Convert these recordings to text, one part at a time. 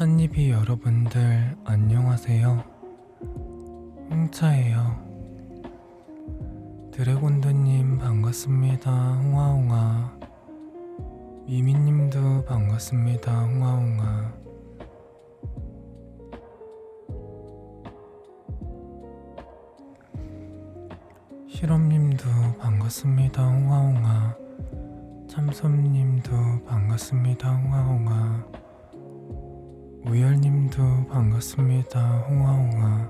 찻잎이 여러분들 안녕하세요. 홍차예요. 드래곤드님 반갑습니다. 홍아홍아. 미미님도 반갑습니다. 홍아홍아. 실험님도 반갑습니다. 홍아홍아. 참솜님도 반갑습니다. 홍아홍아. 우열님도 반갑습니다. 홍아홍아.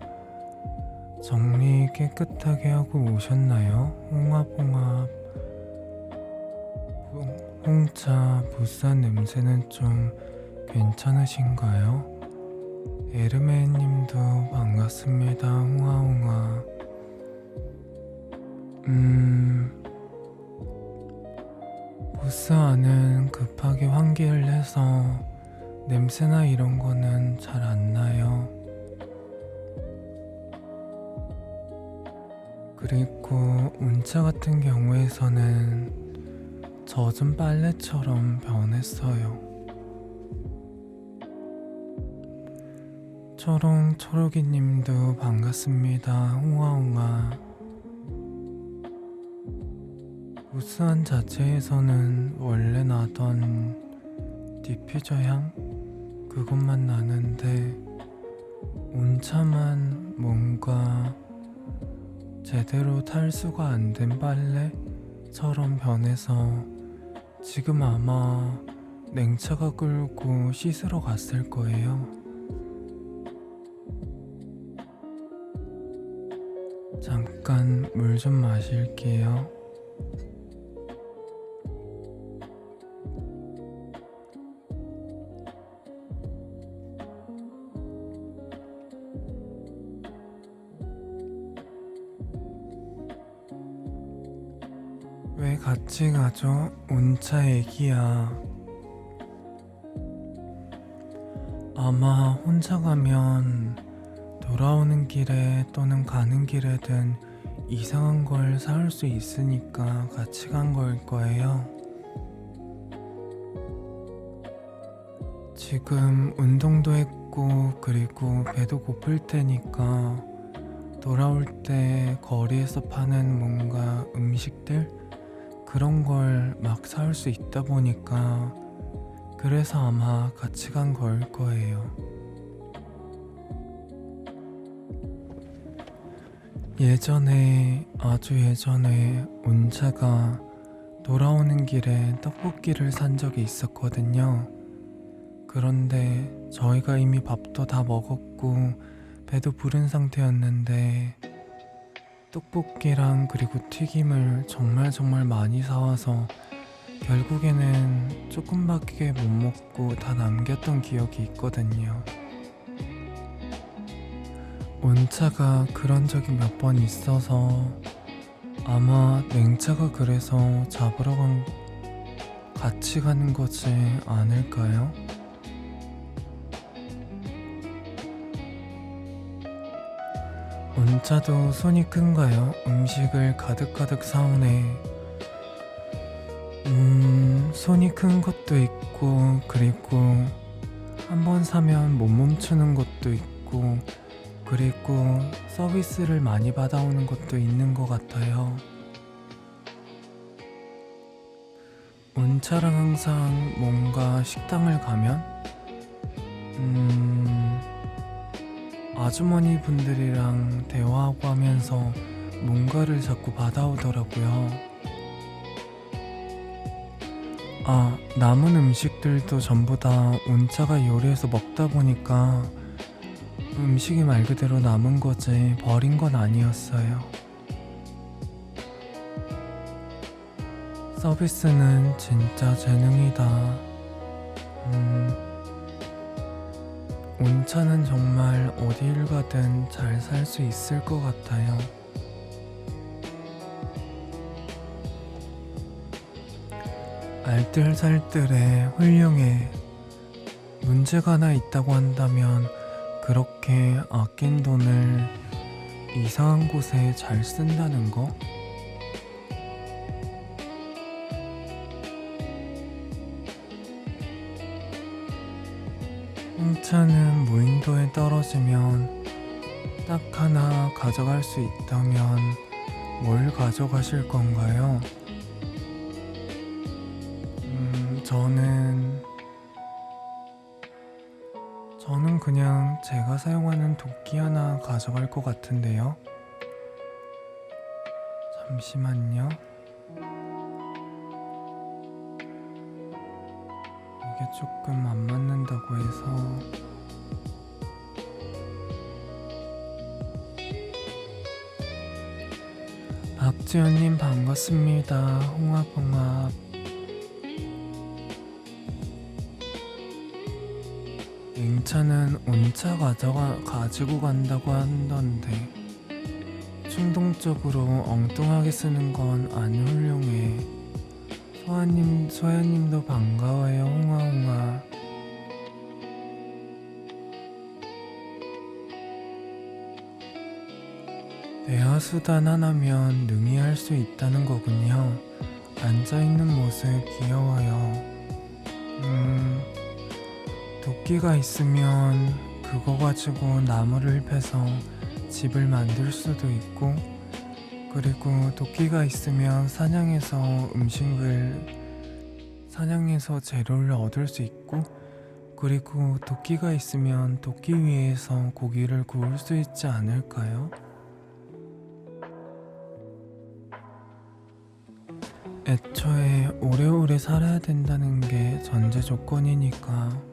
정리 깨끗하게 하고 오셨나요? 홍합홍합. 홍차 부산 냄새는 좀 괜찮으신가요? 에르메님도 반갑습니다. 홍아홍아. 부스 안은 급하게 환기를 해서 냄새나 이런 거는 잘 안 나요. 그리고 운차 같은 경우에서는 젖은 빨래처럼 변했어요. 초롱초록이님도 반갑습니다. 홍아홍아. 부스안 자체에서는 원래 나던 디퓨저 향? 그것만 나는데 온차만 뭔가 제대로 탈수가 안 된 빨래처럼 변해서 지금 아마 냉차가 끓고 씻으러 갔을 거예요. 잠깐 물 좀 마실게요. 왜 같이 가죠? 온차 얘기야. 아마 혼자 가면 돌아오는 길에 또는 가는 길에든 이상한 걸 사올 수 있으니까 같이 간 거일 거예요. 지금 운동도 했고 그리고 배도 고플 테니까 돌아올 때 거리에서 파는 뭔가 음식들? 그런 걸 막 사올 수 있다 보니까 그래서 아마 같이 간 거일 거예요. 예전에, 아주 예전에 온차가 돌아오는 길에 떡볶이를 산 적이 있었거든요. 그런데 저희가 이미 밥도 다 먹었고 배도 부른 상태였는데 떡볶이랑 그리고 튀김을 정말 많이 사와서 결국에는 조금밖에 못 먹고 다 남겼던 기억이 있거든요. 온차가 그런 적이 몇 번 있어서 아마 냉차가 그래서 잡으러 같이 가는 거지 않을까요? 온차도 손이 큰가요? 음식을 가득가득 사오네. 손이 큰 것도 있고 그리고 한번 사면 못 멈추는 것도 있고 그리고 서비스를 많이 받아오는 것도 있는 것 같아요. 온차랑 항상 뭔가 식당을 가면 아주머니 분들이랑 대화하고 하면서 뭔가를 자꾸 받아오더라고요. 남은 음식들도 전부 다 온차가 요리해서 먹다 보니까 음식이 말 그대로 남은 거지 버린 건 아니었어요. 서비스는 진짜 재능이다. 온차는 정말 어디를 가든 잘 살 수 있을 것 같아요. 알뜰살뜰해 훌륭해. 문제가 하나 있다고 한다면 그렇게 아낀 돈을 이상한 곳에 잘 쓴다는 거? 홍차는 무인도에 떨어지면 딱 하나 가져갈 수 있다면 뭘 가져가실 건가요? 저는 그냥 제가 사용하는 도끼 하나 가져갈 것 같은데요. 잠시만요. 이게 조금 안 맞는다고 해서 박지연님 반갑습니다. 홍합홍합. 잉차는 온차 가지고 간다고 한던데 충동적으로 엉뚱하게 쓰는 건 안 훌륭해. 소야님도 반가워요. 홍아홍아. 대화수단 하나면 능히 할 수 있다는 거군요. 앉아있는 모습 귀여워요. 도끼가 있으면 그거 가지고 나무를 패서 집을 만들 수도 있고, 그리고 도끼가 있으면 사냥해서 재료를 얻을 수 있고, 그리고 도끼가 있으면 도끼 위에서 고기를 구울 수 있지 않을까요? 애초에 오래오래 살아야 된다는 게 전제 조건이니까.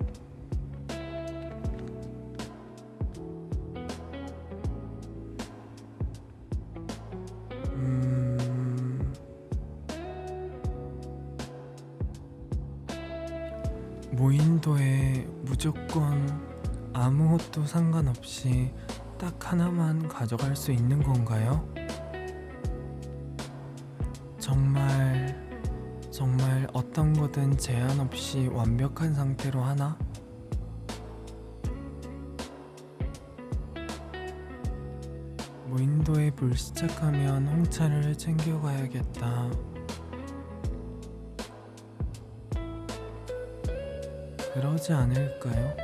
무인도에 무조건 아무것도 상관없이 딱 하나만 가져갈 수 있는 건가요? 정말 어떤 거든 제한 없이 완벽한 상태로 하나? 무인도에 불시착하면 홍차를 챙겨가야겠다. 그러지 않을까요?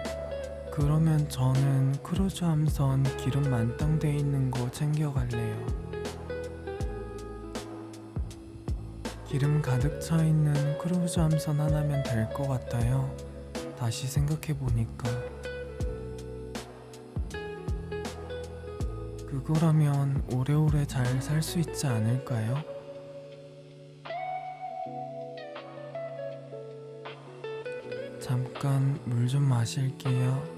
그러면 저는 크루즈 함선 기름 만땅 돼 있는 거 챙겨갈래요. 기름 가득 차 있는 크루즈 함선 하나면 될 것 같아요. 다시 생각해보니까. 그거라면 오래오래 잘 살 수 있지 않을까요? 잠깐 물 좀 마실게요.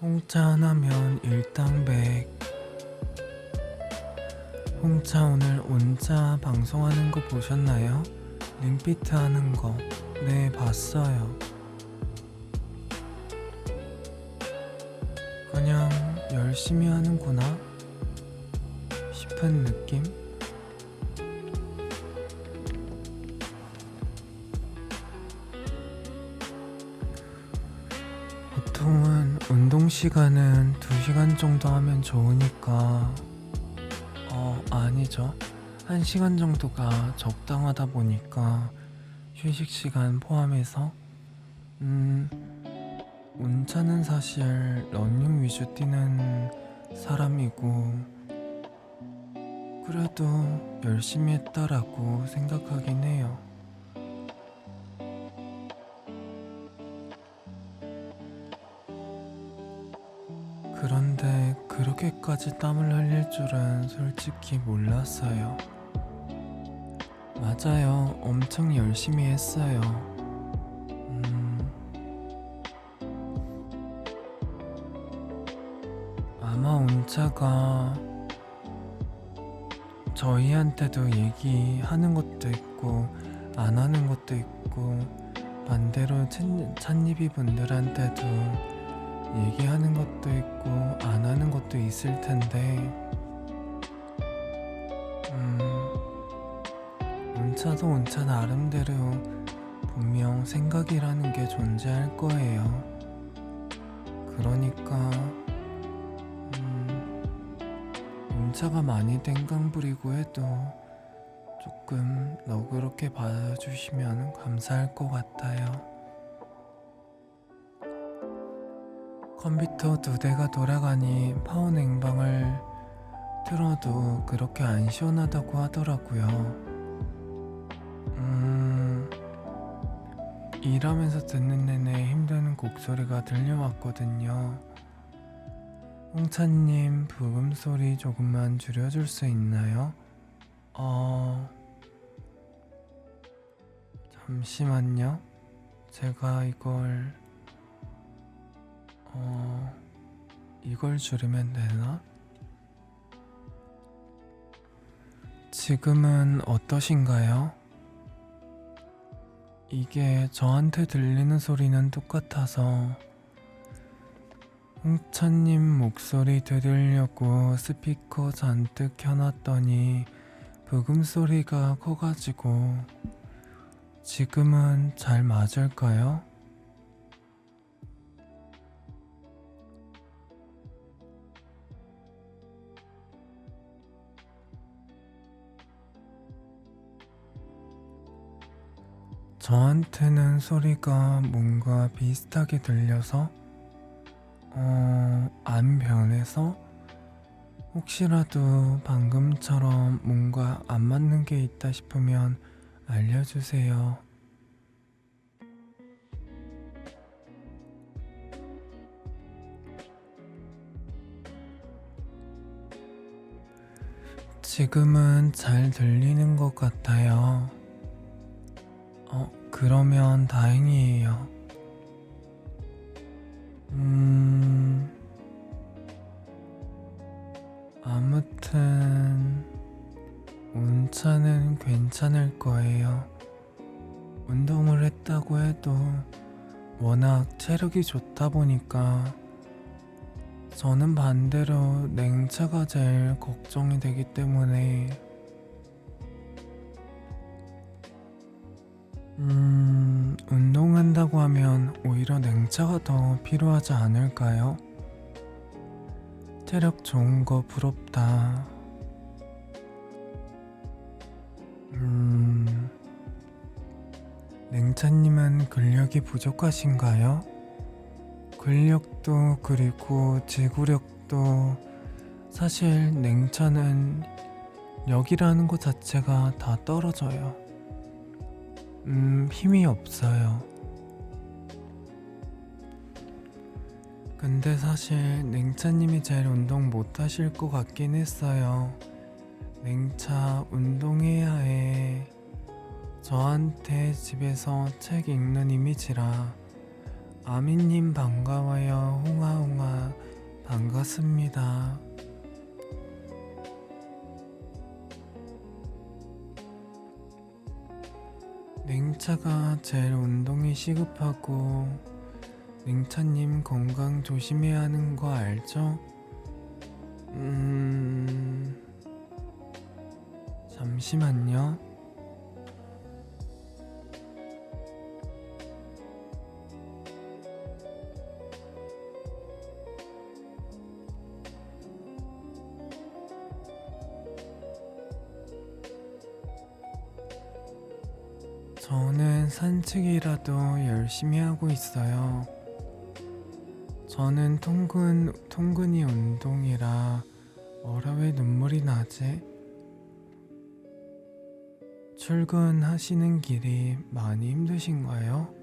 홍차 하나면 일당백. 홍차 오늘 온차 방송하는 거 보셨나요? 링피트 하는 거. 네, 봤어요. 그냥 열심히 하는구나 싶은 느낌? 보통은 운동 시간은 2시간 정도 하면 좋으니까 아니죠. 1시간 정도가 적당하다 보니까 휴식 시간 포함해서 온차는 사실 러닝 위주 뛰는 사람이고 그래도 열심히 했다라고 생각하긴 해요. 그런데 그렇게까지 땀을 흘릴 줄은 솔직히 몰랐어요. 맞아요. 엄청 열심히 했어요. 아마 온차가 저희한테도 얘기하는 것도 있고 안 하는 것도 있고 반대로 찬입이 분들한테도 얘기하는 것도 있고 안 하는 것도 있을 텐데 온차도 온차 나름대로 분명 생각이라는 게 존재할 거예요. 그러니까 연차가 많이 땡깡 부리고 해도 조금 너그럽게 봐주시면 감사할 것 같아요. 컴퓨터 2대가 돌아가니 파워 냉방을 틀어도 그렇게 안 시원하다고 하더라고요. 일하면서 듣는 내내 힘든 곡소리가 들려왔거든요. 홍차님, 부금 소리 조금만 줄여줄 수 있나요? 잠시만요. 제가 이걸 줄이면 되나? 지금은 어떠신가요? 이게 저한테 들리는 소리는 똑같아서 홍차님 목소리 들으려고 스피커 잔뜩 켜놨더니 부금 소리가 커가지고 지금은 잘 맞을까요? 저한테는 소리가 뭔가 비슷하게 들려서 안 변해서 혹시라도 방금처럼 뭔가 안 맞는 게 있다 싶으면 알려주세요. 지금은 잘 들리는 것 같아요. 그러면 다행이에요. 아무튼 온차는 괜찮을 거예요. 운동을 했다고 해도 워낙 체력이 좋다 보니까 저는 반대로 냉차가 제일 걱정이 되기 때문에 운동한다고 하면 오히려 냉차가 더 필요하지 않을까요? 체력 좋은 거 부럽다. 냉차님은 근력이 부족하신가요? 근력도 그리고 지구력도 사실 냉차는 역이라는 것 자체가 다 떨어져요. 힘이 없어요. 근데 사실 냉차님이 제일 운동 못 하실 것 같긴 했어요. 냉차 운동해야 해. 저한테 집에서 책 읽는 이미지라. 아미님 반가워요. 홍아홍아 반갑습니다. 냉차가 제일 운동이 시급하고 냉차님 건강 조심해야 하는 거 알죠? 잠시만요. 저는 산책이라도 열심히 하고 있어요. 저는 통근이 운동이라 왜 눈물이 나지? 출근하시는 길이 많이 힘드신가요?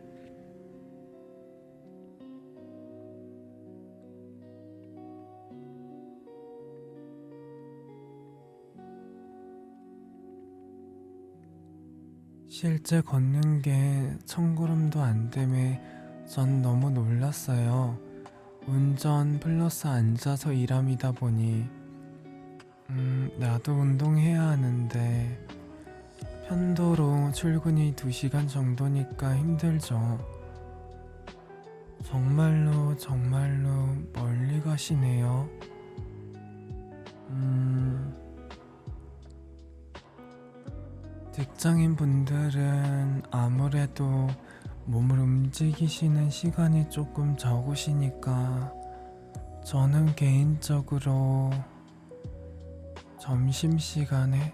실제 걷는 게 1000걸음도 안 되매 전 너무 놀랐어요. 운전 플러스 앉아서 일함이다 보니 나도 운동해야 하는데 편도로 출근이 2시간 정도니까 힘들죠. 정말로 멀리 가시네요. 직장인 분들은 아무래도 몸을 움직이시는 시간이 조금 적으시니까 저는 개인적으로 점심시간에라도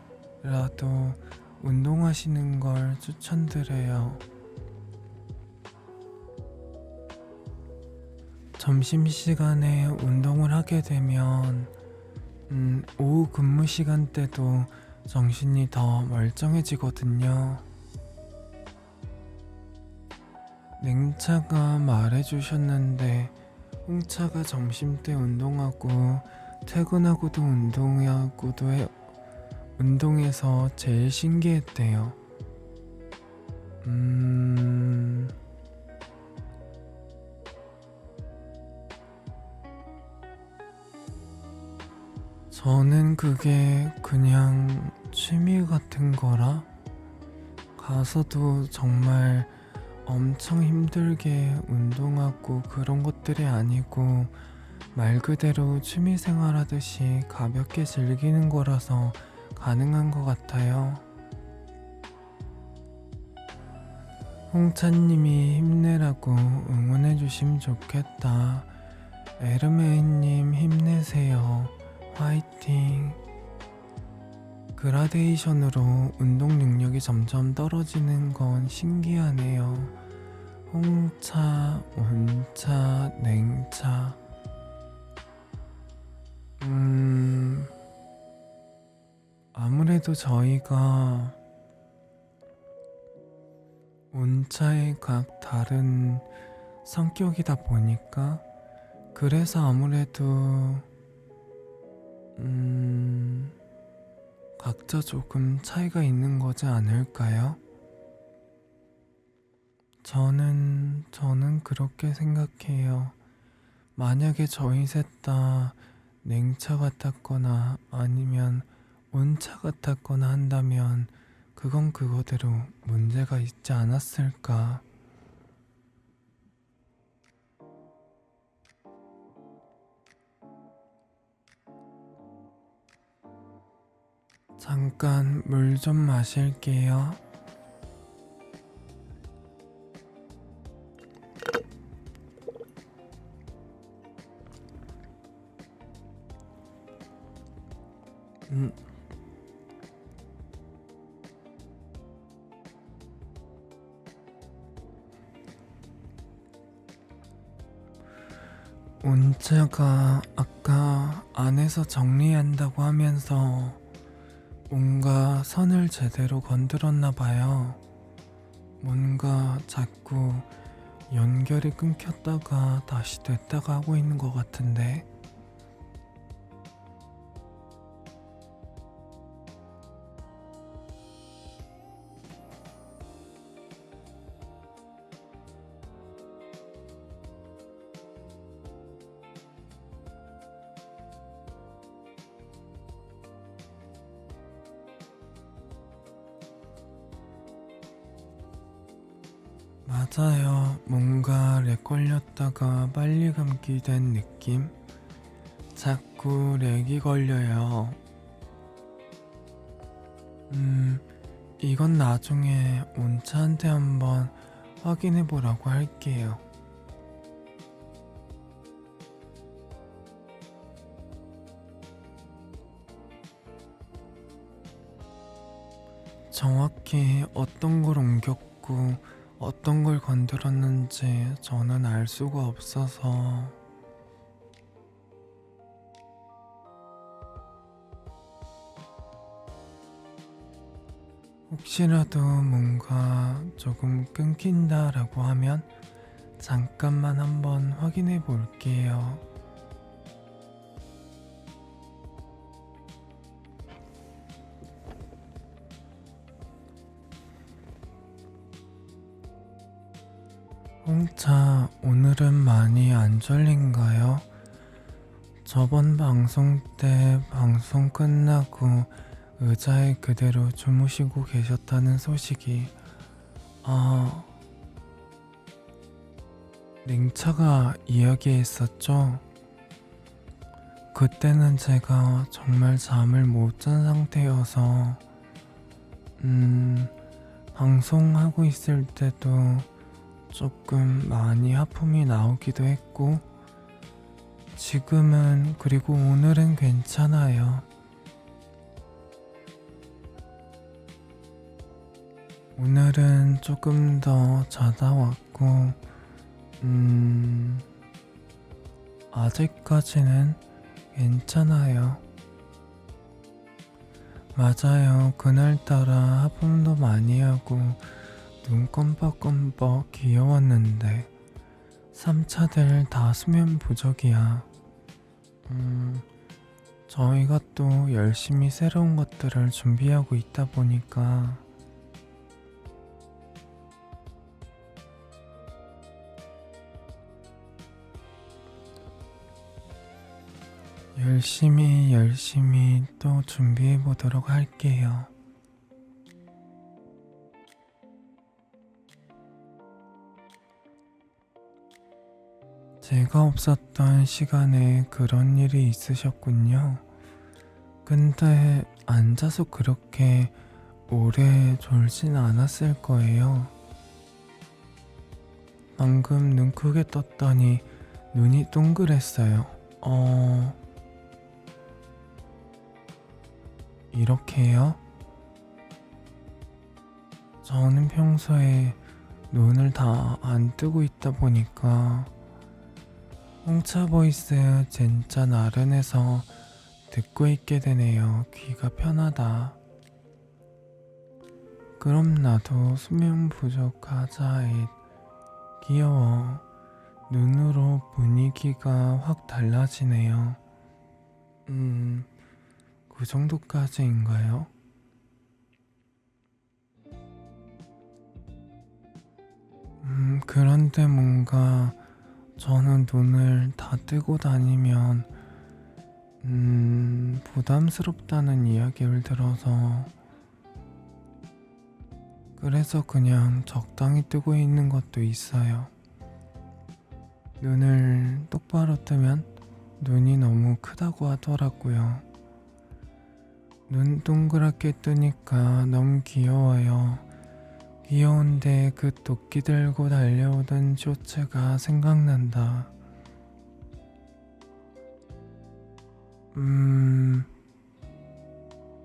운동하시는 걸 추천드려요. 점심시간에 운동을 하게 되면 오후 근무 시간 때도 정신이 더 멀쩡해지거든요. 냉차가 말해주셨는데 홍차가 점심때 운동하고 퇴근하고도 운동해서 제일 신기했대요. 저는 그게 그냥 취미 같은 거라 가서도 정말 엄청 힘들게 운동하고 그런 것들이 아니고 말 그대로 취미 생활 하듯이 가볍게 즐기는 거라서 가능한 것 같아요. 홍차님이 힘내라고 응원해주시면 좋겠다. 에르메이님 힘내세요. 화이팅. 그라데이션으로 운동 능력이 점점 떨어지는 건 신기하네요. 홍차, 온차, 냉차. 아무래도 저희가 온차의 각 다른 성격이다 보니까 그래서 아무래도 각자 조금 차이가 있는 거지 않을까요? 저는 그렇게 생각해요. 만약에 저희 셋 다 냉차 같았거나 아니면 온차 같았거나 한다면 그건 그거대로 문제가 있지 않았을까. 잠깐 물 좀 마실게요. 온차가 아까 안에서 정리한다고 하면서 뭔가 선을 제대로 건드렸나 봐요. 뭔가 자꾸 연결이 끊겼다가 다시 됐다가 하고 있는 것 같은데 맞아요. 뭔가 렉 걸렸다가 빨리 감기 된 느낌? 자꾸 렉이 걸려요. 이건 나중에 온차한테 한번 확인해 보라고 할게요. 정확히 어떤 걸 옮겼고 어떤 걸 건드렸는지 저는 알 수가 없어서 혹시라도 뭔가 조금 끊긴다라고 하면 잠깐만 한번 확인해 볼게요. 홍차, 오늘은 많이 안 졸린가요? 저번 방송 때 방송 끝나고 의자에 그대로 주무시고 계셨다는 소식이 냉차가 이야기했었죠? 그때는 제가 정말 잠을 못 잔 상태여서 방송하고 있을 때도 조금 많이 하품이 나오기도 했고 지금은 그리고 오늘은 괜찮아요. 오늘은 조금 더 자다 왔고, 아직까지는 괜찮아요. 맞아요. 그날따라 하품도 많이 하고, 눈 껌뻑껌뻑 귀여웠는데, 3차들 다 수면 부족이야. 저희가 또 열심히 새로운 것들을 준비하고 있다 보니까, 열심히 또 준비해 보도록 할게요. 제가 없었던 시간에 그런 일이 있으셨군요. 근데 앉아서 그렇게 오래 졸진 않았을 거예요. 방금 눈 크게 떴더니 눈이 동그랬어요. 이렇게요? 저는 평소에 눈을 다 안 뜨고 있다 보니까 홍차 보이스 진짜 나른해서 듣고 있게 되네요. 귀가 편하다. 그럼 나도 수면 부족하자잇. 귀여워. 눈으로 분위기가 확 달라지네요. 그 정도까지인가요? 그런데 뭔가 저는 눈을 다 뜨고 다니면 부담스럽다는 이야기를 들어서 그래서 그냥 적당히 뜨고 있는 것도 있어요. 눈을 똑바로 뜨면 눈이 너무 크다고 하더라고요. 눈 동그랗게 뜨니까 너무 귀여워요. 귀여운데 그 도끼 들고 달려오던 쇼츠가 생각난다.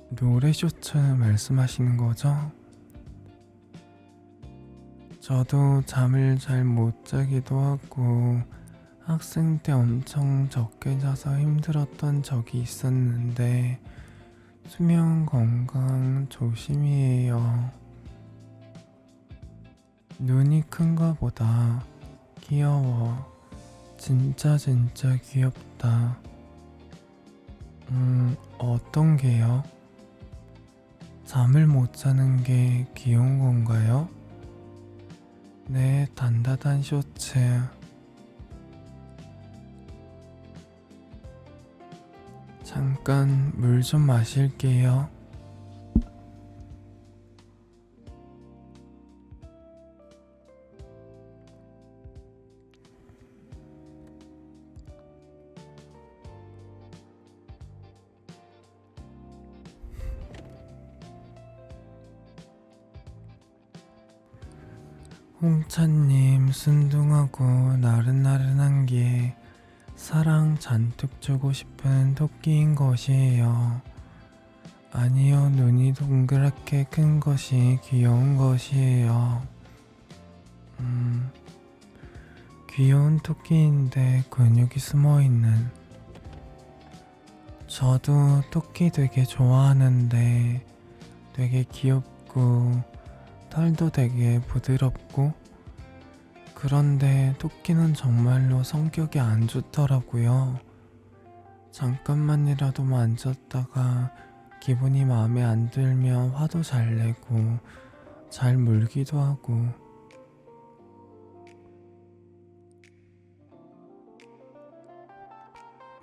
노래 쇼츠 말씀하시는 거죠? 저도 잠을 잘 못 자기도 하고 학생 때 엄청 적게 자서 힘들었던 적이 있었는데 수면 건강 조심이에요. 눈이 큰 거보다 귀여워. 진짜 귀엽다. 어떤 게요? 잠을 못 자는 게 귀여운 건가요? 네, 단다단 쇼츠. 잠깐 물 좀 마실게요. 홍차님, 순둥하고 나른나른한 게 사랑 잔뜩 주고 싶은 토끼인 것이에요. 아니요, 눈이 동그랗게 큰 것이 귀여운 것이에요. 귀여운 토끼인데 근육이 숨어있는. 저도 토끼 되게 좋아하는데 되게 귀엽고 털도 되게 부드럽고 그런데 토끼는 정말로 성격이 안 좋더라고요. 잠깐만이라도 만졌다가 기분이 마음에 안 들면 화도 잘 내고 잘 물기도 하고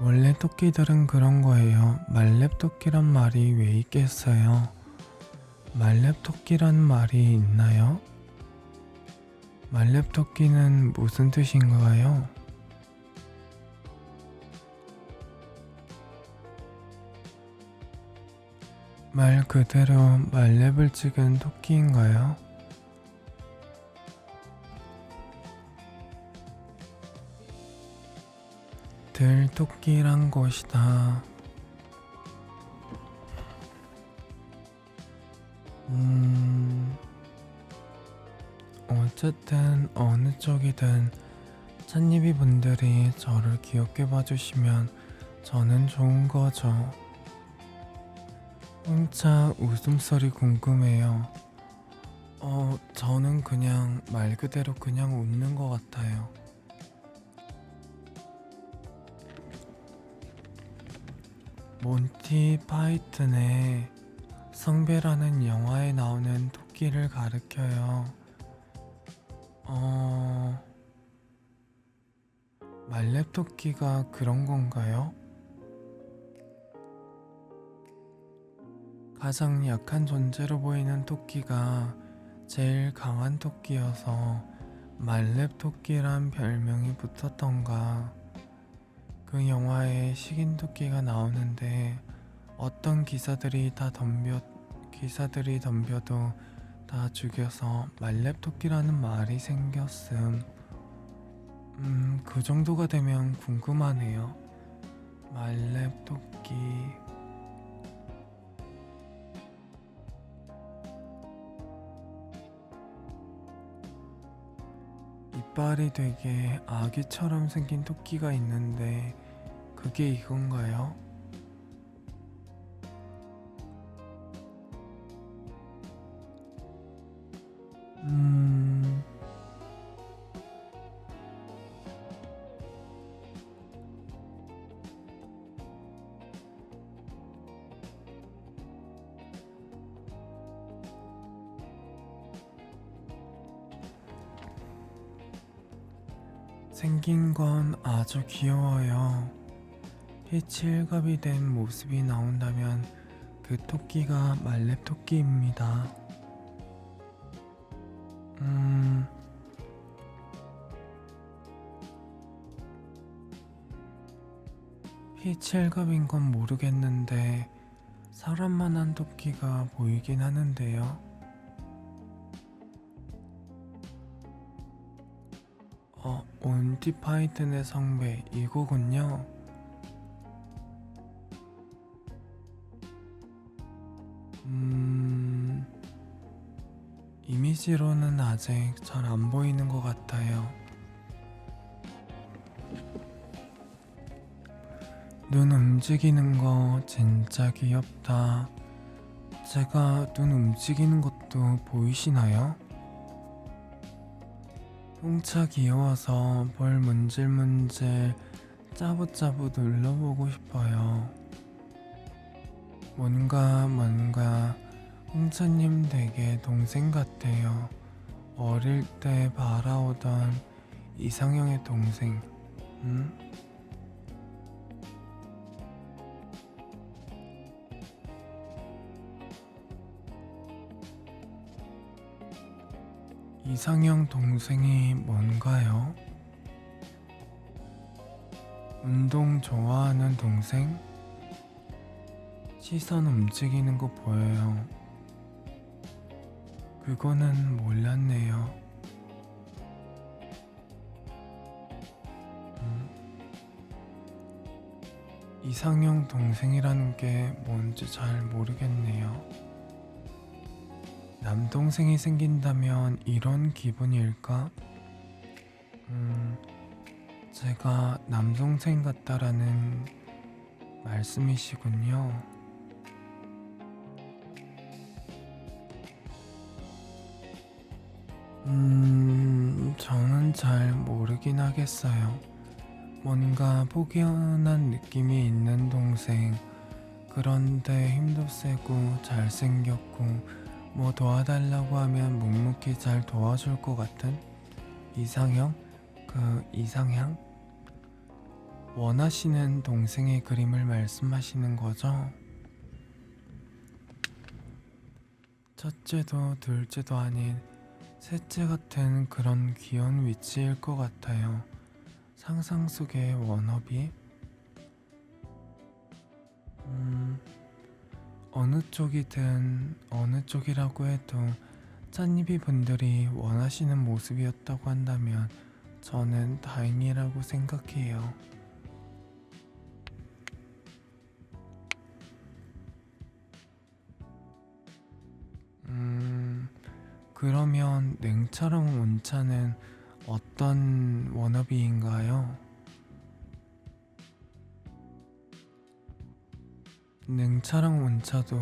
원래 토끼들은 그런 거예요. 말렙토끼란 말이 왜 있겠어요? 말렙토끼란 말이 있나요? 말렙토끼는 무슨 뜻인가요? 말 그대로 말렙을 찍은 토끼인가요? 들토끼란 것이다. 어쨌든 어느 쪽이든 찻잎이 분들이 저를 귀엽게 봐주시면 저는 좋은 거죠. 홍차 웃음소리 궁금해요. 저는 그냥 말 그대로 그냥 웃는 것 같아요. 몬티 파이튼의 성배라는 영화에 나오는 토끼를 가리켜요. 어, 말렙토끼가 그런 건가요? 가장 약한 존재로 보이는 토끼가 제일 강한 토끼여서 말렙토끼란 별명이 붙었던가. 그 영화에 식인 토끼가 나오는데 어떤 기사들이 덤벼도 다 죽여서 말렙토끼라는 말이 생겼음. 그 정도가 되면 궁금하네요. 말렙토끼. 이빨이 되게 아기처럼 생긴 토끼가 있는데 그게 이건가요? 음, 생긴 건 아주 귀여워요. 빛이 일갑이 된 모습이 나온다면 그 토끼가 말렙토끼입니다. 음, 빛이 일갑인 건 모르겠는데 사람만한 토끼가 보이긴 하는데요. 온티파이튼의 성배 이거군요. 이미지로는 아직 잘 안 보이는 것 같아요. 눈 움직이는 거 진짜 귀엽다. 제가 눈 움직이는 것도 보이시나요? 홍차 귀여워서 볼 문질문질 짜부짜부 눌러보고 싶어요. 뭔가 홍차님 되게 동생 같아요. 어릴 때 바라오던 이상형의 동생. 응? 이상형 동생이 뭔가요? 운동 좋아하는 동생? 시선 움직이는 거 보여요. 그거는 몰랐네요. 음, 이상형 동생이라는 게 뭔지 잘 모르겠네요. 남동생이 생긴다면 이런 기분일까? 제가 남동생 같다라는 말씀이시군요. 저는 잘 모르긴 하겠어요. 뭔가 포근한 느낌이 있는 동생, 그런데 힘도 세고 잘생겼고 뭐 도와달라고 하면 묵묵히 잘 도와줄 것 같은 이상형? 그 이상향? 원하시는 동생의 그림을 말씀하시는 거죠? 첫째도 둘째도 아닌 셋째 같은 그런 귀여운 위치일 것 같아요. 상상 속의 워너비? 어느 쪽이든 어느 쪽이라고 해도 짠입이 분들이 원하시는 모습이었다고 한다면 저는 다행이라고 생각해요. 그러면 냉차랑 온차는 어떤 워너비인가요? 냉차랑 온차도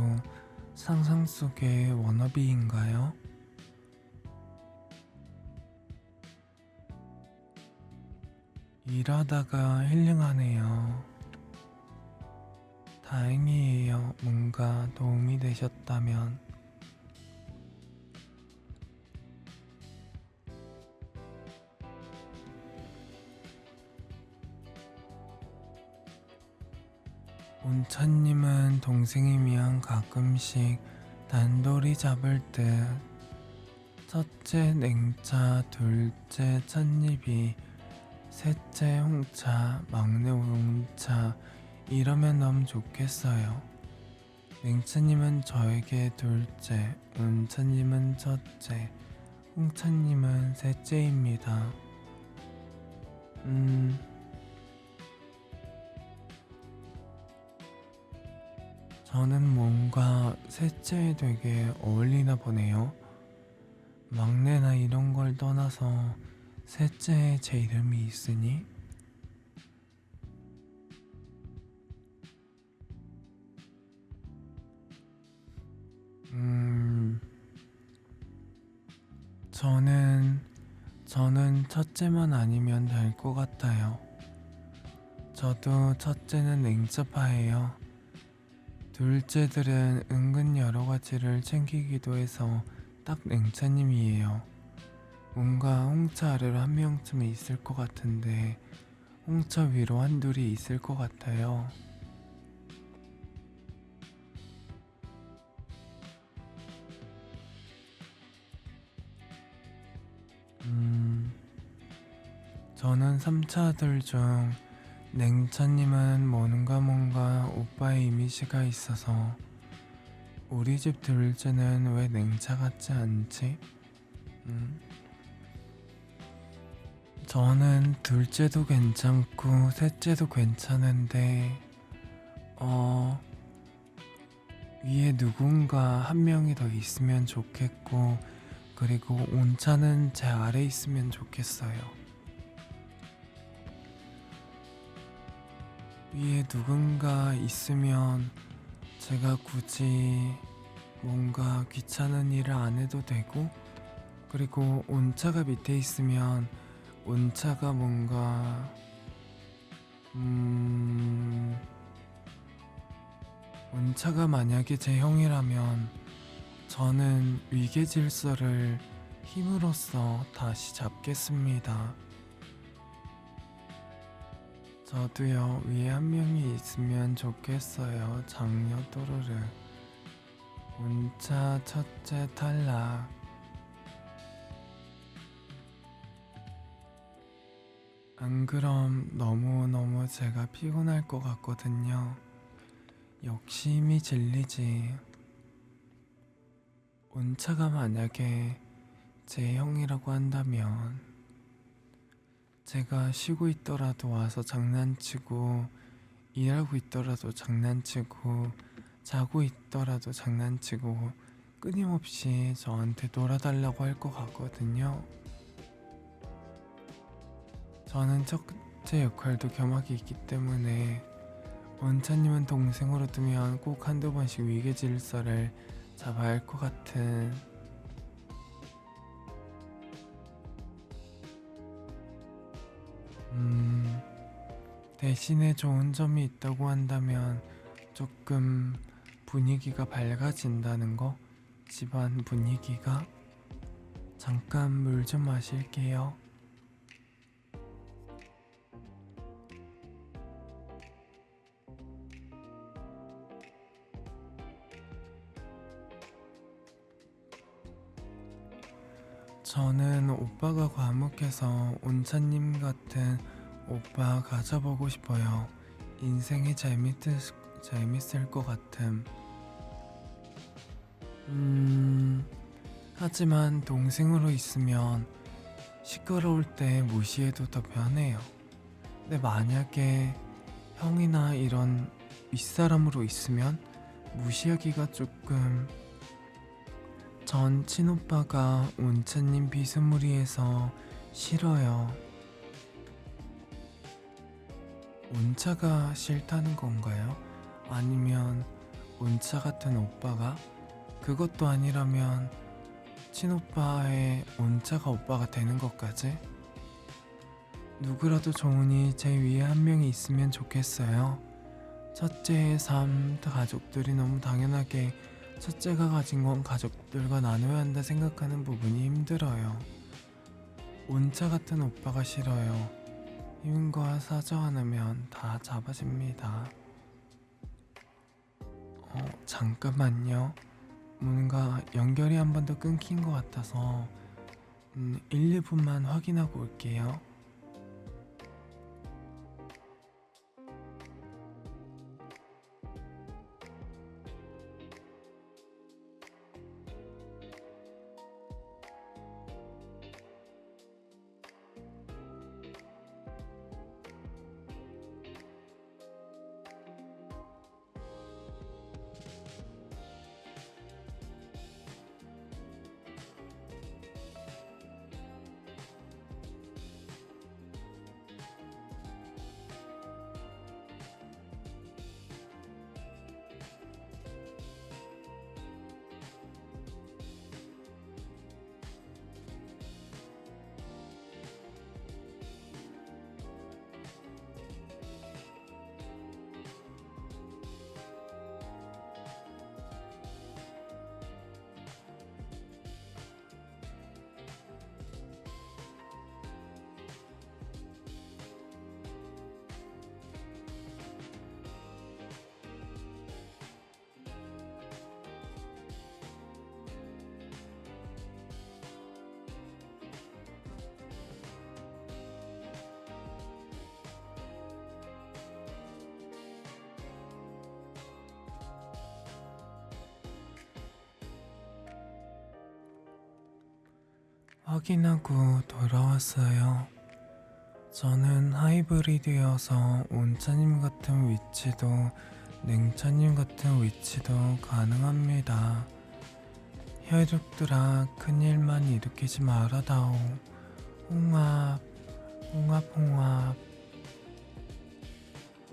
상상 속의 워너비인가요? 일하다가 힐링하네요. 다행이에요. 뭔가 도움이 되셨다면. 온차님은 동생이면 가끔씩 단돌이 잡을 듯 첫째 냉차, 둘째 찻잎이, 셋째 홍차, 막내 홍차 이러면 너무 좋겠어요. 냉차님은 저에게 둘째, 온차님은 첫째, 홍차님은 셋째입니다. 저는 뭔가 셋째에 되게 어울리나 보네요. 막내나 이런 걸 떠나서 셋째에 제 이름이 있으니 저는 첫째만 아니면 될 것 같아요. 저도 첫째는 냉짜파예요. 둘째들은 은근 여러 가지를 챙기기도 해서 딱 냉차님이에요. 뭔가 홍차 아래로 한 명쯤은 있을 것 같은데 홍차 위로 한둘이 있을 것 같아요. 저는 3차들 중 냉차님은 뭔가 오빠의 이미지가 있어서 우리 집 둘째는 왜 냉차 같지 않지? 저는 둘째도 괜찮고 셋째도 괜찮은데 위에 누군가 한 명이 더 있으면 좋겠고 그리고 온차는 제 아래 있으면 좋겠어요. 위에 누군가 있으면 제가 굳이 뭔가 귀찮은 일을 안 해도 되고 그리고 온차가 밑에 있으면 온차가 뭔가 온차가 만약에 제 형이라면 저는 위계 질서를 힘으로써 다시 잡겠습니다. 저도요 위에 한 명이 있으면 좋겠어요. 장녀 또르르. 온차 첫째 탈락. 안 그럼 너무너무 제가 피곤할 것 같거든요. 역시 힘이 질리지. 온차가 만약에 제 형이라고 한다면 제가 쉬고 있더라도 와서 장난치고 일하고 있더라도 장난치고 자고 있더라도 장난치고 끊임없이 저한테 놀아달라고 할 것 같거든요. 저는 첫째 역할도 겸하게 있기 때문에 원차님은 동생으로 두면 꼭 한두 번씩 위계 질서를 잡아야 할 것 같은 대신에 좋은 점이 있다고 한다면 조금 분위기가 밝아진다는 거? 집안 분위기가? 잠깐 물 좀 마실게요. 저는 오빠가 과묵해서 온차님 같은 오빠 가져보고 싶어요. 인생이 재밌을 것 같음. 하지만 동생으로 있으면 시끄러울 때 무시해도 더 편해요. 근데 만약에 형이나 이런 윗사람으로 있으면 무시하기가 조금 전 친오빠가 온차님 비스무리해서 싫어요. 온차가 싫다는 건가요? 아니면 온차 같은 오빠가? 그것도 아니라면 친오빠의 온차가 오빠가 되는 것까지? 누구라도 좋으니 제 위에 한 명이 있으면 좋겠어요. 첫째의 삶, 가족들이 너무 당연하게 첫째가 가진 건 가족들과 나눠야 한다 생각하는 부분이 힘들어요. 온차 같은 오빠가 싫어요. 힘과 사정 하나면 다 잡아집니다. 잠깐만요. 뭔가 연결이 한 번 더 끊긴 것 같아서 1, 2분만 확인하고 올게요. 확인하고 돌아왔어요. 저는 하이브리드여서 온차님 같은 위치도 냉차님 같은 위치도 가능합니다. 혈육들아 큰일만 일으키지 말아다오. 홍합 홍합.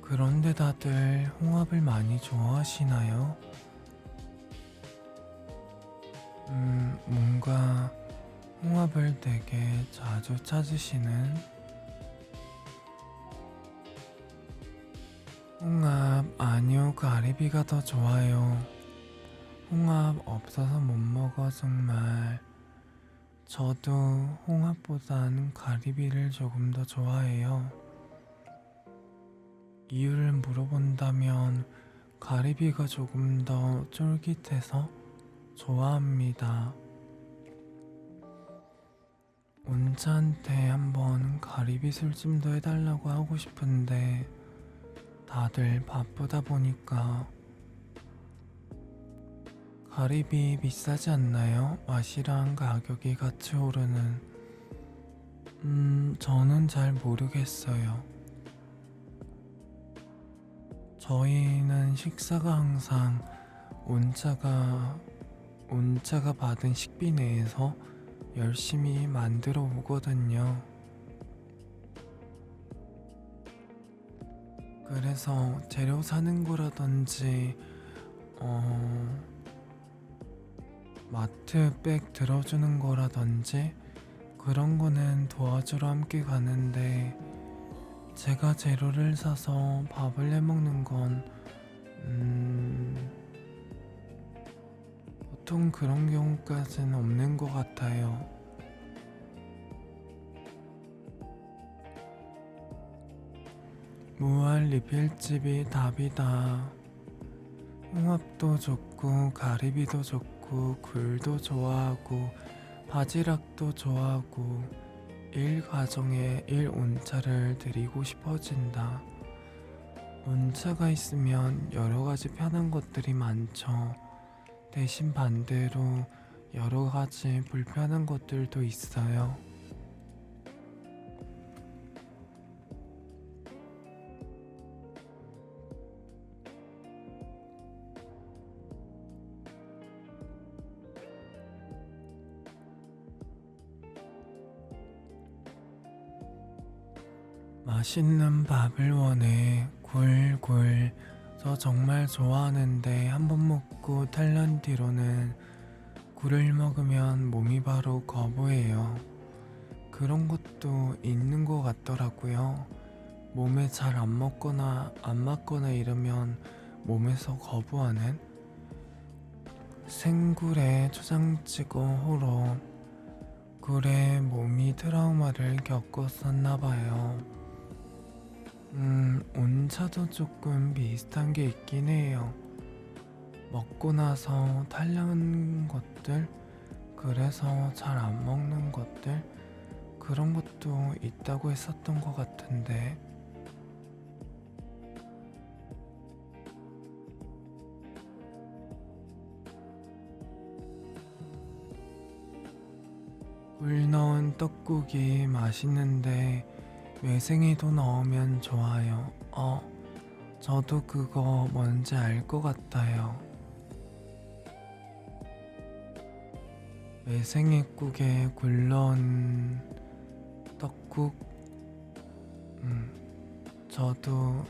그런데 다들 홍합을 많이 좋아하시나요? 뭔가 홍합을 되게 자주 찾으시는. 홍합 아니요, 가리비가 더 좋아요. 홍합 없어서 못 먹어 정말. 저도 홍합보단 가리비를 조금 더 좋아해요. 이유를 물어본다면 가리비가 조금 더 쫄깃해서 좋아합니다. 온차한테 한번 가리비 술찜도 해달라고 하고 싶은데 다들 바쁘다 보니까. 가리비 비싸지 않나요? 맛이랑 가격이 같이 오르는. 저는 잘 모르겠어요. 저희는 식사가 항상 온차가 받은 식비 내에서 열심히 만들어 오거든요. 그래서 재료 사는 거라든지 마트 백 들어주는 거라든지 그런 거는 도와주러 함께 가는데, 제가 재료를 사서 밥을 해 먹는 건 보통 그런 경우까지는 없는 것 같아요. 무한 리필집이 답이다. 홍합도 좋고 가리비도 좋고 굴도 좋아하고 바지락도 좋아하고 일가정에 일온차를 드리고 싶어진다. 온차가 있으면 여러가지 편한 것들이 많죠. 대신 반대로 여러가지 불편한 것들도 있어요. 맛있는 밥을 원해 굴굴. 저 정말 좋아하는데 한 번 먹고 탈난 뒤로는 굴을 먹으면 몸이 바로 거부해요. 그런 것도 있는 것 같더라고요. 몸에 잘 안 먹거나 안 맞거나 이러면 몸에서 거부하는. 생굴에 초장 찍어 호로. 굴에 몸이 트라우마를 겪었었나 봐요. 온차도 조금 비슷한 게 있긴 해요. 먹고 나서 탈려는 것들, 그래서 잘 안 먹는 것들, 그런 것도 있다고 했었던 것 같은데. 꿀 넣은 떡국이 맛있는데 외생에도 넣으면 좋아요. 저도 그거 뭔지 알 것 같아요. 외생액국에 굴 넣은 떡국, 저도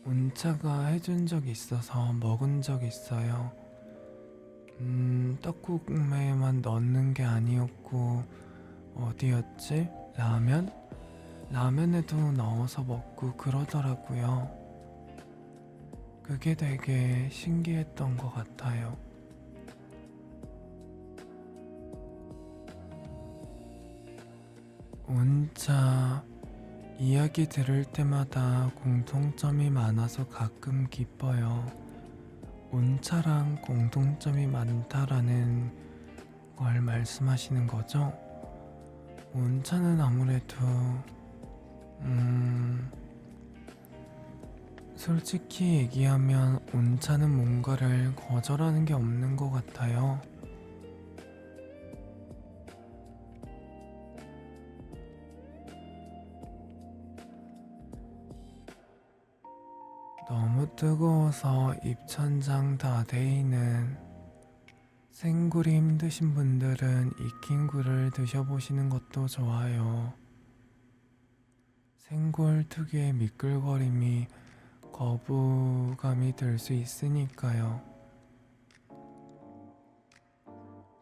온차가 해준 적 있어서 먹은 적 있어요. 떡국에만 넣는 게 아니었고, 어디였지? 라면? 라면에도 넣어서 먹고 그러더라고요. 그게 되게 신기했던 것 같아요. 온차 이야기 들을 때마다 공통점이 많아서 가끔 기뻐요. 온차랑 공통점이 많다라는 걸 말씀하시는 거죠? 온차는 아무래도 솔직히 얘기하면 온차는 뭔가를 거절하는 게 없는 것 같아요. 너무 뜨거워서 입천장 다 데이는. 생굴이 힘드신 분들은 익힌 굴을 드셔보시는 것도 좋아요. 생굴 특유의 미끌거림이 거부감이 들 수 있으니까요.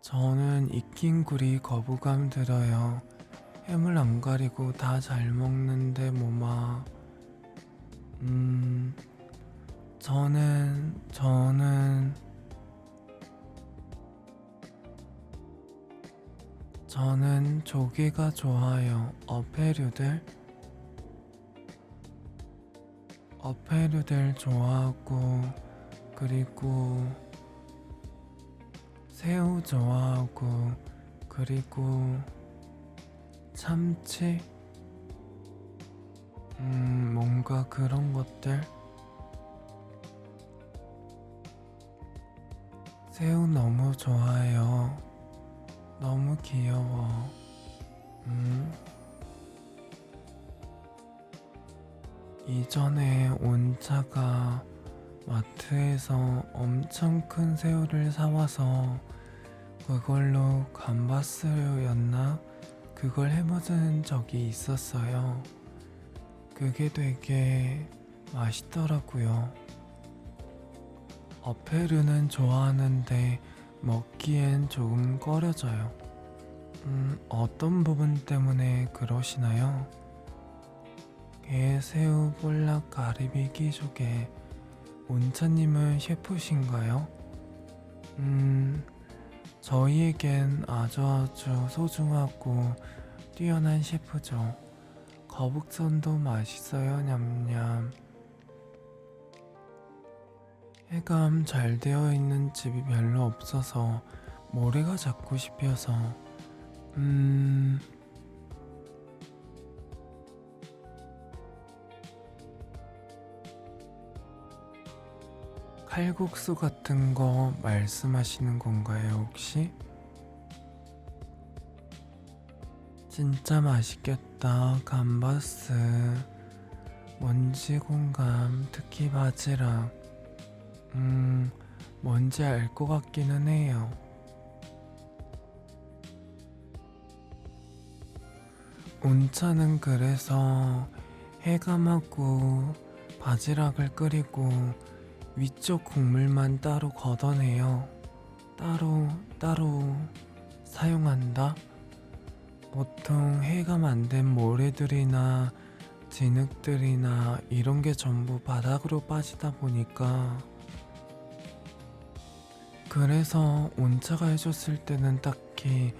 저는 익힌 굴이 거부감 들어요. 햄을 안 가리고 다 잘 먹는데 뭐마. 저는 조개가 좋아요. 어패류들 좋아하고, 그리고 새우 좋아하고, 그리고 참치, 뭔가 그런 것들. 새우 너무 좋아해요. 너무 귀여워. 이전에 온차가 마트에서 엄청 큰 새우를 사와서 그걸로 감바스였나? 그걸 해먹은 적이 있었어요. 그게 되게 맛있더라고요. 어패류는 좋아하는데 먹기엔 조금 꺼려져요. 어떤 부분 때문에 그러시나요? 게, 새우, 볼락, 가리비, 끼조개. 온차님은 셰프신가요? 저희에겐 아주 소중하고 뛰어난 셰프죠. 거북선도 맛있어요, 냠냠. 해감 잘 되어 있는 집이 별로 없어서 모래가 잡고 싶어서. 칼국수 같은 거 말씀하시는 건가요, 혹시? 진짜 맛있겠다. 감바스, 먼지 공감, 특히 바지락. 뭔지 알 것 같기는 해요. 온차는 그래서 해감하고 바지락을 끓이고 위쪽 국물만 따로 걷어내요. 따로 사용한다. 보통 해감 안 된 모래들이나 진흙들이나 이런 게 전부 바닥으로 빠지다 보니까 그래서 온차가 해줬을 때는 딱히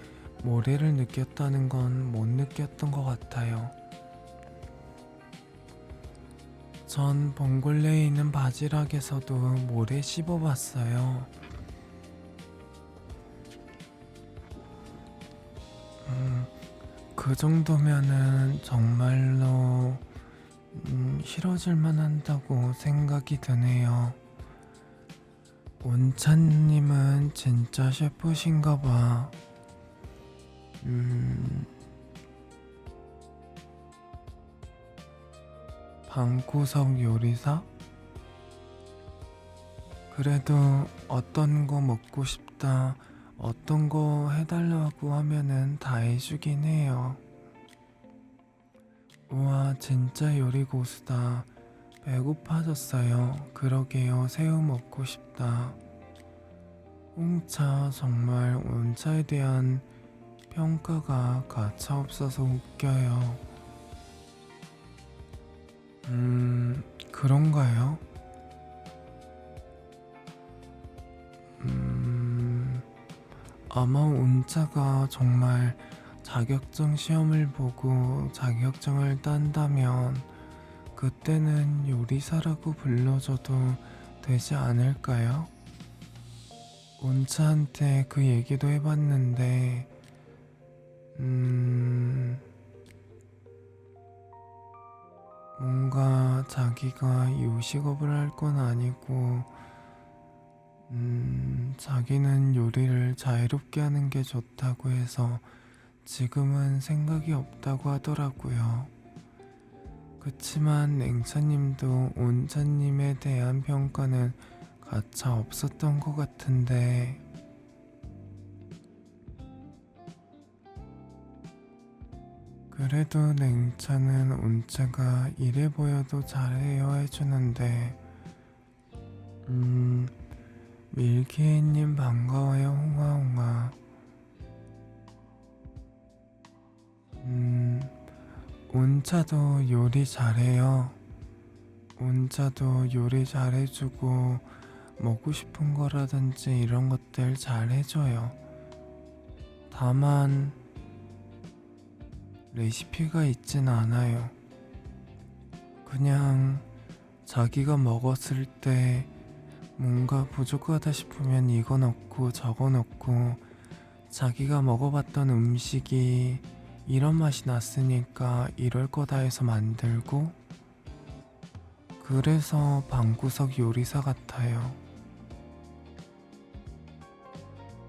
모래를 느꼈다는 건 못 느꼈던 것 같아요. 전 봉골레에 있는 바지락에서도 모래 씹어봤어요. 그 정도면은 정말로 싫어질만 한다고 생각이 드네요. 온찬님은 진짜 셰프신가 봐. 방구석 요리사? 그래도 어떤 거 먹고 싶다, 어떤 거 해달라고 하면은 다 해주긴 해요. 우와, 진짜 요리 고수다. 배고파졌어요. 그러게요, 새우 먹고 싶다. 홍차, 정말 온차에 대한 평가가 가차없어서 웃겨요. 그런가요? 아마 온차가 정말 자격증 시험을 보고 자격증을 딴다면 그때는 요리사라고 불러줘도 되지 않을까요? 온차한테 그 얘기도 해봤는데 뭔가 자기가 요식업을 할 건 아니고 자기는 요리를 자유롭게 하는 게 좋다고 해서 지금은 생각이 없다고 하더라고요. 그치만 냉차님도 온차님에 대한 평가는 가차 없었던 것 같은데 그래도 냉차는 온차가 이래 보여도 잘해요 해주는데 밀키님 반가워요 홍아홍아. 온차도 요리 잘해요. 온차도 요리 잘해주고 먹고 싶은 거라든지 이런 것들 잘해줘요. 다만 레시피가 있진 않아요. 그냥 자기가 먹었을 때 뭔가 부족하다 싶으면 이거 넣고 저거 넣고 자기가 먹어봤던 음식이 이런 맛이 났으니까 이럴 거다 해서 만들고 그래서 방구석 요리사 같아요.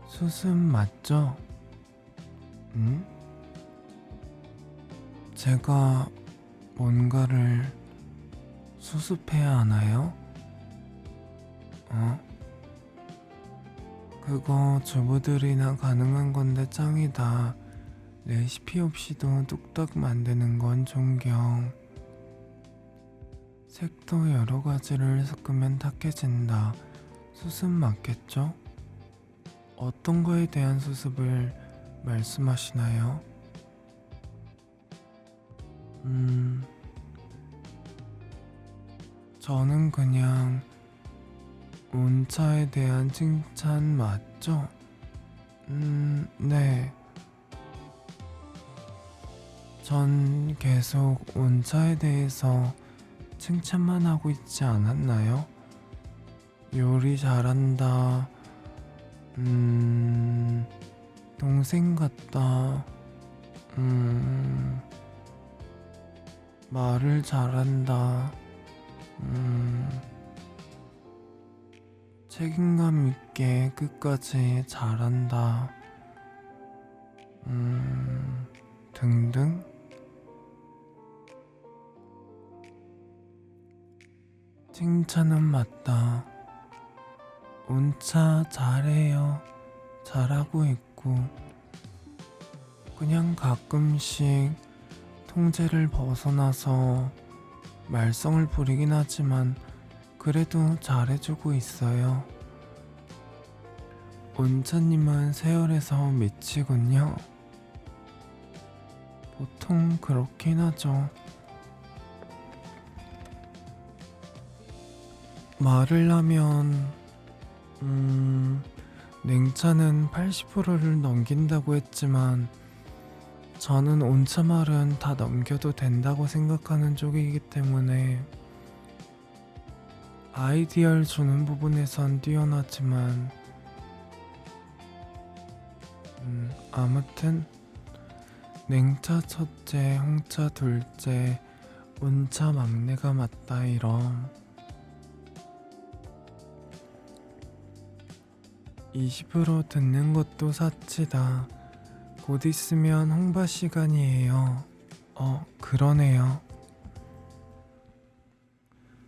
수습 맞죠? 응? 제가 뭔가를 수습해야 하나요? 그거 주부들이나 가능한 건데 짱이다. 레시피 없이도 뚝딱 만드는 건 존경. 색도 여러 가지를 섞으면 탁해진다. 수습 맞겠죠? 어떤 거에 대한 수습을 말씀하시나요? 저는 그냥 온차에 대한 칭찬 맞죠? 네. 전 계속 온차에 대해서 칭찬만 하고 있지 않았나요? 요리 잘한다. 동생 같다. 말을 잘한다. 책임감 있게 끝까지 잘한다. 등등. 칭찬은 맞다. 온차 잘해요. 잘하고 있고 그냥 가끔씩 통제를 벗어나서 말썽을 부리긴 하지만 그래도 잘해주고 있어요. 온차님은 세월에서 미치군요. 보통 그렇긴 하죠. 말을 하면 냉차는 80%를 넘긴다고 했지만 저는 온차 말은 다 넘겨도 된다고 생각하는 쪽이기 때문에 아이디어를 주는 부분에선 뛰어나지만 아무튼 냉차 첫째, 홍차 둘째, 온차 막내가 맞다 이럼. 20으로 듣는 것도 사치다. 곧 있으면 홍바 시간이에요. 그러네요.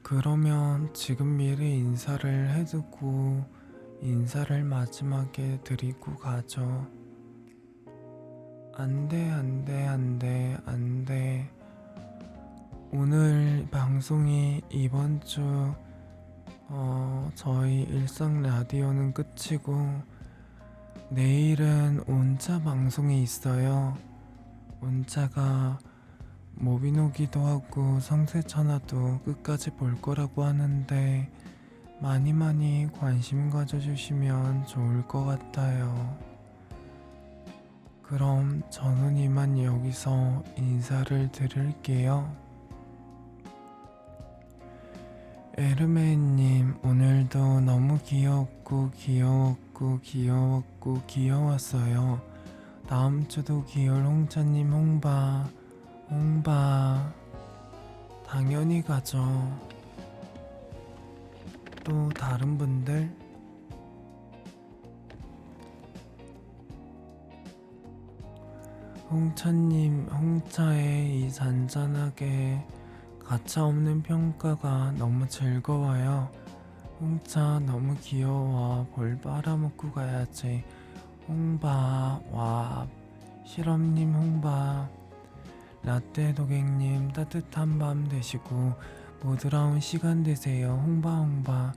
그러면 지금 미리 인사를 해두고 인사를 마지막에 드리고 가죠. 안 돼. 오늘 방송이 이번 주 저희 일상 라디오는 끝이고 내일은 온차 방송이 있어요. 온차가 모비노기도 하고 성세천하도 끝까지 볼 거라고 하는데 많이 관심 가져주시면 좋을 것 같아요. 그럼 저는 이만 여기서 인사를 드릴게요. 에르메님 오늘도 너무 귀여웠어요. 다음 주도 귀여울 홍차님 홍바 당연히 가죠. 또 다른 분들 홍차님 홍차의 이 잔잔하게 가차없는 평가가 너무 즐거워요. 홍차 너무 귀여워. 볼 빨아먹고 가야지. 홍바 와 실험님 홍바 라떼 도객님 따뜻한 밤 되시고 모드라운 시간 되세요. 홍바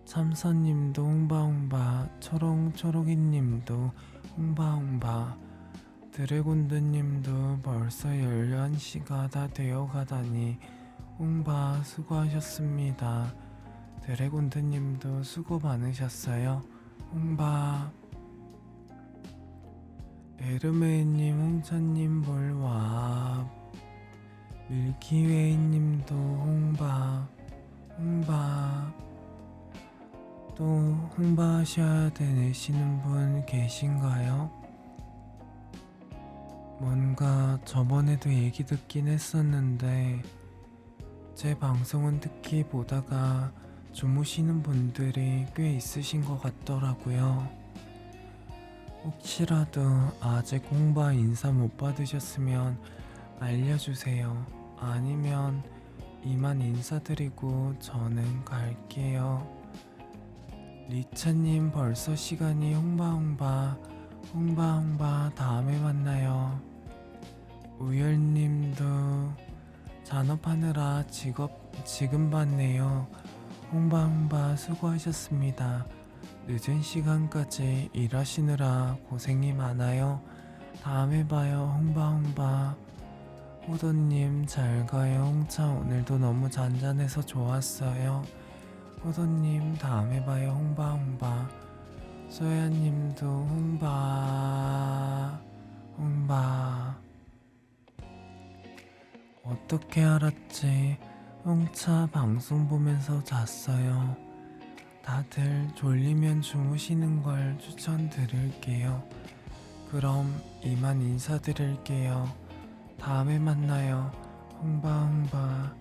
참선님도 홍바 초롱초롱이님도 홍바 드래곤드님도 벌써 11시가 다 되어가다니 홍바 수고하셨습니다. 드래곤드님도 수고 많으셨어요. 홍바 에르메님 홍차님 볼와 밀키웨이님도 홍바 또 홍바하셔야 되시는 분 계신가요? 뭔가 저번에도 얘기 듣긴 했었는데 제 방송은 특히 보다가 주무시는 분들이 꽤 있으신 것 같더라고요. 혹시라도 아직 홍바 인사 못 받으셨으면 알려주세요. 아니면 이만 인사드리고 저는 갈게요. 리차님 벌써 시간이 홍바 다음에 만나요. 우열님도 잔업하느라 지금 봤네요. 홍바 수고하셨습니다. 늦은 시간까지 일하시느라 고생이 많아요. 다음에 봐요. 홍바 호도님 잘 가요. 홍차 오늘도 너무 잔잔해서 좋았어요. 호도님 다음에 봐요. 홍바 소야님도 홍바 어떻게 알았지? 홍차 방송 보면서 잤어요. 다들 졸리면 주무시는 걸 추천드릴게요. 그럼 이만 인사드릴게요. 다음에 만나요. 홍바